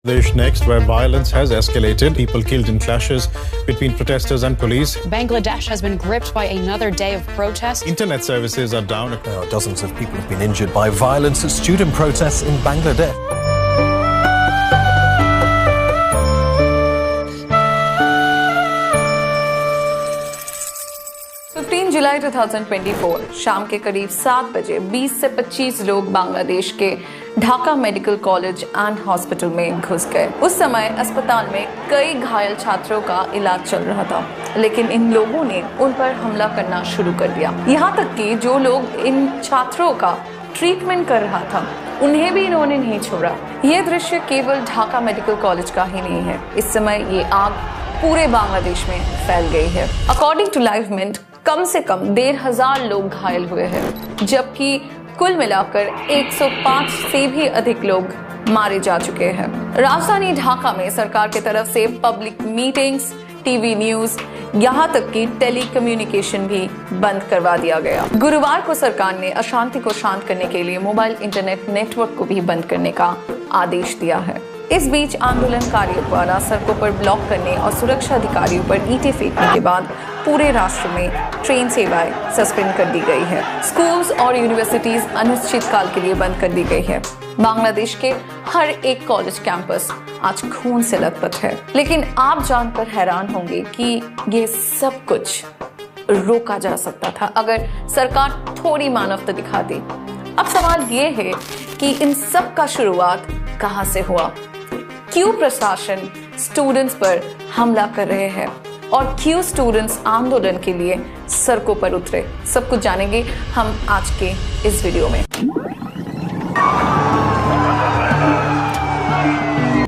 Bangladesh next, where violence has escalated. People killed in clashes between protesters and police. Bangladesh has been gripped by another day of protest. Internet services are down. Dozens of people have been injured by violence at student protests in Bangladesh. जुलाई 2024 शाम के करीब 7 बजे 20 से 25 लोग बांग्लादेश के Dhaka medical college and hospital में घुस गए। उस समय अस्पताल में कई घायल छात्रों का इलाज चल रहा था, लेकिन इन लोगों ने उन पर हमला करना शुरू कर दिया। यहाँ तक कि जो लोग इन छात्रों का ट्रीटमेंट कर रहा था उन्हें भी इन्होंने नहीं छोड़ा। ये दृश्य केवल ढाका मेडिकल कॉलेज का ही नहीं है, इस समय ये आग पूरे बांग्लादेश में फैल गई है। अकॉर्डिंग टू लाइव मिंट कम से कम 1,500 लोग घायल हुए हैं, जबकि कुल मिलाकर 105 से भी अधिक लोग मारे जा चुके हैं। राजधानी ढाका में सरकार की तरफ से पब्लिक मीटिंग्स, टीवी न्यूज, यहाँ तक कि टेली कम्युनिकेशन भी बंद करवा दिया गया। गुरुवार को सरकार ने अशांति को शांत करने के लिए मोबाइल इंटरनेट नेटवर्क को भी बंद करने का आदेश दिया है। इस बीच आंदोलनकारियों द्वारा सड़कों पर ब्लॉक करने और सुरक्षा अधिकारियों पर ईंटें फेंकने के बाद पूरे राष्ट्र में ट्रेन सेवाएं सस्पेंड कर दी गई है। स्कूल्स और यूनिवर्सिटीज अनिश्चित काल के लिए बंद कर दी गई है। बांग्लादेश के हर एक कॉलेज कैंपस आज खून से लथपथ है। लेकिन आप जानकर हैरान होंगे कि ये सब कुछ रोका जा सकता था अगर सरकार थोड़ी मानवता दिखाती। अब सवाल ये है कि इन सब का शुरुआत कहां से हुआ? क्यों प्रशासन स्टूडेंट्स पर हमला कर रहे हैं और क्यों स्टूडेंट्स आंदोलन के लिए सड़कों पर उतरे? सब कुछ जानेंगे हम आज के इस वीडियो में।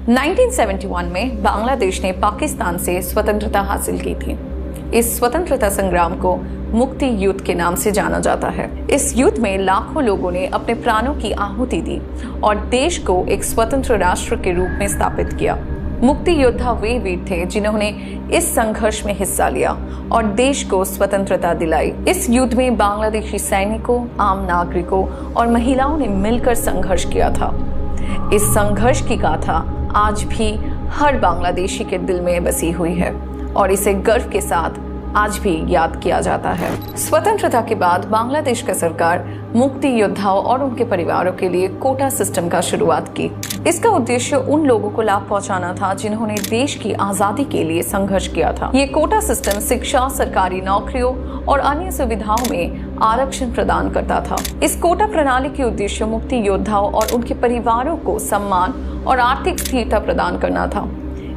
1971 में बांग्लादेश ने पाकिस्तान से स्वतंत्रता हासिल की थी। इस स्वतंत्रता संग्राम को मुक्ति युद्ध के नाम से जाना जाता है। इस युद्ध में लाखों लोगों ने अपने प्राणों की आहुति दी और देश को एक स्वतंत्र राष्ट्र के रूप में स्थापित किया। मुक्ति योद्धा वे वीर थे जिन्होंने इस संघर्ष में हिस्सा लिया और देश को स्वतंत्रता दिलाई। इस युद्ध में बांग्लादेशी सैनिकों, आम नागरिकों और महिलाओं ने मिलकर संघर्ष किया था। इस संघर्ष की गाथा आज भी हर बांग्लादेशी के दिल में बसी हुई है और इसे गर्व के साथ आज भी याद किया जाता है। स्वतंत्रता के बाद बांग्लादेश का सरकार मुक्ति योद्धाओं और उनके परिवारों के लिए कोटा सिस्टम का शुरुआत की। इसका उद्देश्य उन लोगों को लाभ पहुंचाना था जिन्होंने देश की आजादी के लिए संघर्ष किया था। ये कोटा सिस्टम शिक्षा, सरकारी नौकरियों और अन्य सुविधाओं में आरक्षण प्रदान करता था। इस कोटा प्रणाली के उद्देश्य मुक्ति योद्धाओं और उनके परिवारों को सम्मान और आर्थिक स्थिरता प्रदान करना था।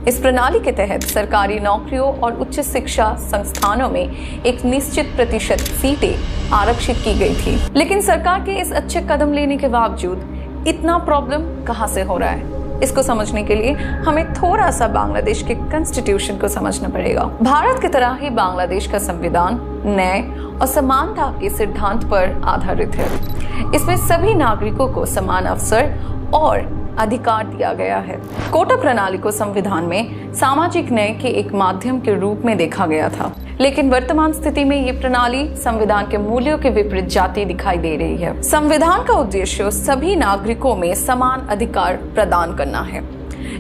इस प्रणाली के तहत सरकारी नौकरियों और उच्च शिक्षा संस्थानों में एक निश्चित प्रतिशत सीटें आरक्षित की गई थी। लेकिन सरकार के इस अच्छे कदम लेने के बावजूद इतना प्रॉब्लम कहां से हो रहा है? इसको समझने के लिए हमें थोड़ा सा बांग्लादेश के कॉन्स्टिट्यूशन को समझना पड़ेगा। भारत की तरह ही बांग्लादेश का संविधान न्याय और समानता के सिद्धांत पर आधारित है। इसमें सभी नागरिकों को समान अवसर और अधिकार दिया गया है। कोटा प्रणाली को संविधान में सामाजिक न्याय के एक माध्यम के रूप में देखा गया था, लेकिन वर्तमान स्थिति में ये प्रणाली संविधान के मूल्यों के विपरीत जाती दिखाई दे रही है। संविधान का उद्देश्य सभी नागरिकों में समान अधिकार प्रदान करना है,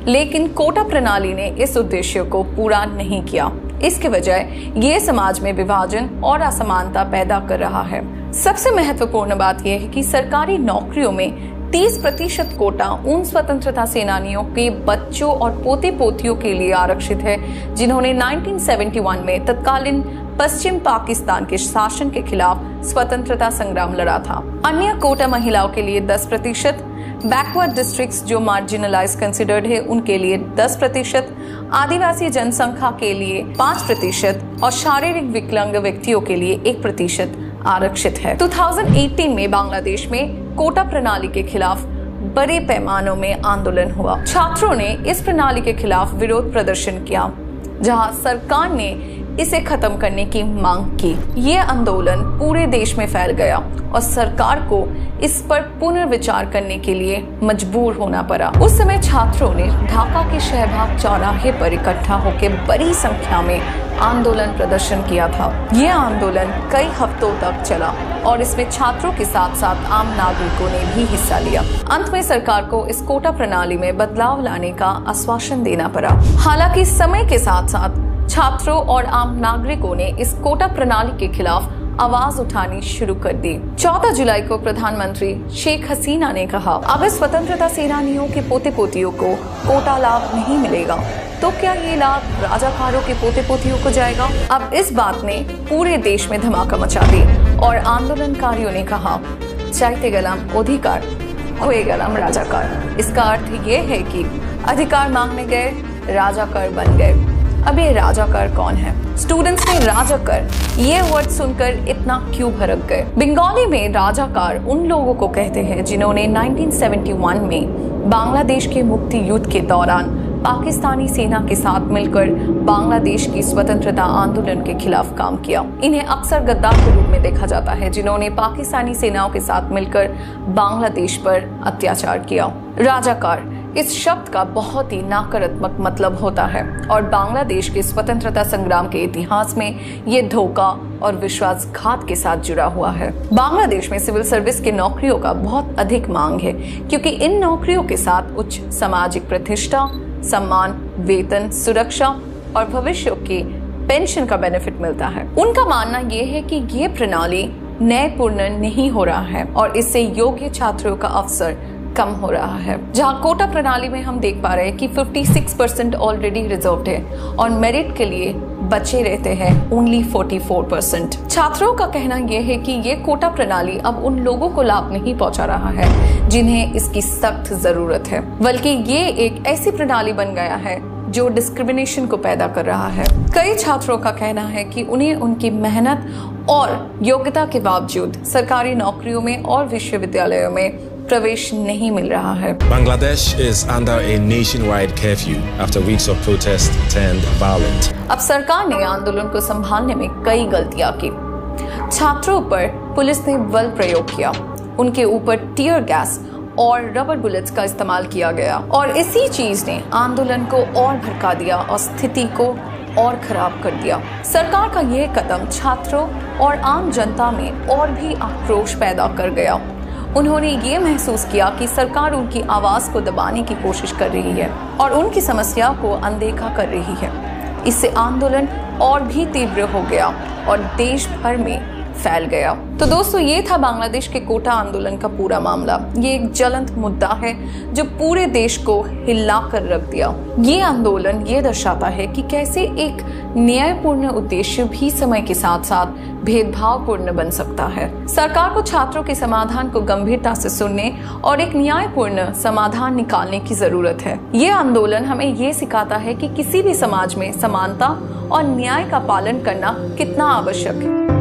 लेकिन कोटा प्रणाली ने इस उद्देश्य को पूरा नहीं किया। इसके बजाय ये समाज में विभाजन और असमानता पैदा कर रहा है। सबसे महत्वपूर्ण बात यह है कि सरकारी नौकरियों में 30% कोटा उन स्वतंत्रता सेनानियों के बच्चों और पोते पोतियों के लिए आरक्षित है जिन्होंने 1971 में तत्कालीन पश्चिम पाकिस्तान के शासन के खिलाफ स्वतंत्रता संग्राम लड़ा था। अन्य कोटा महिलाओं के लिए 10%, बैकवर्ड डिस्ट्रिक्ट्स जो मार्जिनलाइज कंसिडर्ड है उनके लिए 10%, आदिवासी जनसंख्या के लिए 5% और शारीरिक विकलांग व्यक्तियों के लिए 1% आरक्षित है। 2018 में बांग्लादेश में कोटा प्रणाली के खिलाफ बड़े पैमानों में आंदोलन हुआ। छात्रों ने इस प्रणाली के खिलाफ विरोध प्रदर्शन किया, जहां सरकार ने इसे खत्म करने की मांग की। ये आंदोलन पूरे देश में फैल गया और सरकार को इस पर पुनर्विचार करने के लिए मजबूर होना पड़ा। उस समय छात्रों ने ढाका के शहबाग चौराहे पर इकट्ठा होकर बड़ी संख्या में आंदोलन प्रदर्शन किया था। ये आंदोलन कई हफ्तों तक चला और इसमें छात्रों के साथ साथ आम नागरिकों ने भी हिस्सा लिया। अंत में सरकार को इस कोटा प्रणाली में बदलाव लाने का आश्वासन देना पड़ा। हालांकि समय के साथ साथ छात्रों और आम नागरिकों ने इस कोटा प्रणाली के खिलाफ आवाज उठानी शुरू कर दी। 14 जुलाई को प्रधानमंत्री शेख हसीना ने कहा, अगर स्वतंत्रता सेनानियों के पोते पोतियों को कोटा लाभ नहीं मिलेगा तो क्या ये लाभ राजाकारों के पोते पोतियों को जाएगा। अब इस बात ने पूरे देश में धमाका मचा दी और आंदोलनकारियों ने कहा, चाहते गलम अधिकार होए गलम राजाकार। इसका अर्थ ये है कि अधिकार मांगने गए, राजाकार बन गए। अब ये राजाकार कौन है? स्टूडेंट्स ने राजाकार ये वर्ड सुनकर इतना क्यों भड़क गए? बंगाली में राजाकार उन लोगों को कहते हैं जिन्होंने 1971 में बांग्लादेश के मुक्ति युद्ध के दौरान पाकिस्तानी सेना के साथ मिलकर बांग्लादेश की स्वतंत्रता आंदोलन के खिलाफ काम किया। इन्हें अक्सर गद्दार के रूप में देखा जाता है जिन्होंने पाकिस्तानी सेनाओं के साथ मिलकर बांग्लादेश पर अत्याचार किया। राजाकार इस शब्द का बहुत ही नकारात्मक मतलब होता है और बांग्लादेश के स्वतंत्रता संग्राम के इतिहास में ये धोखा और विश्वासघात के साथ जुड़ा हुआ है। बांग्लादेश में सिविल सर्विस की नौकरियों का बहुत अधिक मांग है क्योंकि इन नौकरियों के साथ उच्च सामाजिक प्रतिष्ठा, सम्मान, वेतन, सुरक्षा और भविष्य की पेंशन का बेनिफिट मिलता है। उनका मानना यह है कि ये प्रणाली न्यायपूर्ण नहीं हो रहा है और इससे योग्य छात्रों का अवसर कम हो रहा है। जहां कोटा प्रणाली में हम देख पा रहे हैं कि 56% ऑलरेडी रिजर्व्ड है और मेरिट के लिए बचे रहते हैं ओनली 44%। छात्रों का कहना यह है कि ये कोटा प्रणाली अब उन लोगों को लाभ नहीं पहुंचा रहा है जिन्हें इसकी सख्त जरूरत है, बल्कि ये एक ऐसी प्रणाली बन गया है जो डिस्क्रिमिनेशन को पैदा कर रहा है। कई छात्रों का कहना है कि उन्हें उनकी मेहनत और योग्यता के बावजूद सरकारी नौकरियों में और विश्वविद्यालयों में प्रवेश नहीं मिल रहा है। Bangladesh is under a nationwide curfew after weeks of protest turned violent. अब सरकार ने आंदोलन को संभालने में कई गलतियां की। छात्रों पर पुलिस ने बल प्रयोग किया, उनके ऊपर टीयर गैस और रबर बुलेट्स का इस्तेमाल किया गया और इसी चीज ने आंदोलन को और भड़का दिया और स्थिति को और खराब कर दिया। सरकार का यह कदम छात्रों और आम जनता में और भी आक्रोश पैदा कर गया। उन्होंने ये महसूस किया कि सरकार उनकी आवाज को दबाने की कोशिश कर रही है और उनकी समस्या को अनदेखा कर रही है। इससे आंदोलन और भी तीव्र हो गया और देश भर में फैल गया। तो दोस्तों, ये था बांग्लादेश के कोटा आंदोलन का पूरा मामला। ये एक ज्वलंत मुद्दा है जो पूरे देश को हिला कर रख दिया। ये आंदोलन ये दर्शाता है कि कैसे एक न्यायपूर्ण उद्देश्य भी समय के साथ साथ भेदभावपूर्ण बन सकता है। सरकार को छात्रों के समाधान को गंभीरता से सुनने और एक न्यायपूर्ण समाधान निकालने की जरूरत है। ये आंदोलन हमें ये सिखाता है कि किसी भी समाज में समानता और न्याय का पालन करना कितना आवश्यक है।